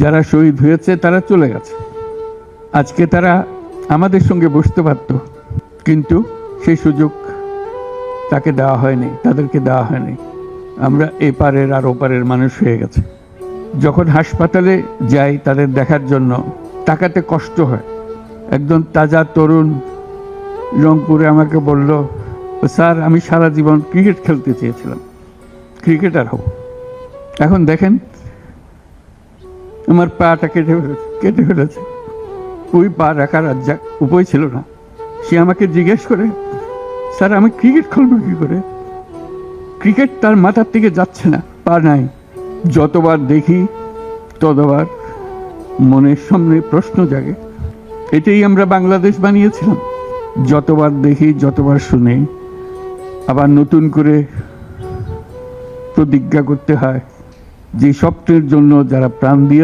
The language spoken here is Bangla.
যারা শহীদ হয়েছে তারা চলে গেছে। আজকে তারা আমাদের সঙ্গে বসতে পারত, কিন্তু সেই সুযোগ তাকে দেওয়া হয়নি, তাদেরকে দেওয়া হয়নি। আমরা এপারের আর ওপারের মানুষ হয়ে গেছে। যখন হাসপাতালে যাই তাদের দেখার জন্য, তাকাতে কষ্ট হয়। একজন তাজা তরুণ রংপুরে আমাকে বলল, স্যার আমি সারা জীবন ক্রিকেট খেলতে চেয়েছিলাম, ক্রিকেটার হব। এখন দেখেন আমার পাটা কেটে ফেলেছে। ওই পা রাখার আর উপায় ছিল না। সে আমাকে জিজ্ঞেস করে, স্যার আমি ক্রিকেট খেলবো কি করে? ক্রিকেট তার মাথার থেকে যাচ্ছে না, পা নাই। যতবার দেখি ততবার মনের সামনে প্রশ্ন জাগে। এটাই আমরা বাংলাদেশ বানিয়েছিলাম। যতবার দেখি, যতবার শুনি, আবার নতুন করে প্রতিজ্ঞা করতে হয় যে স্বপ্নের জন্য যারা প্রাণ দিয়ে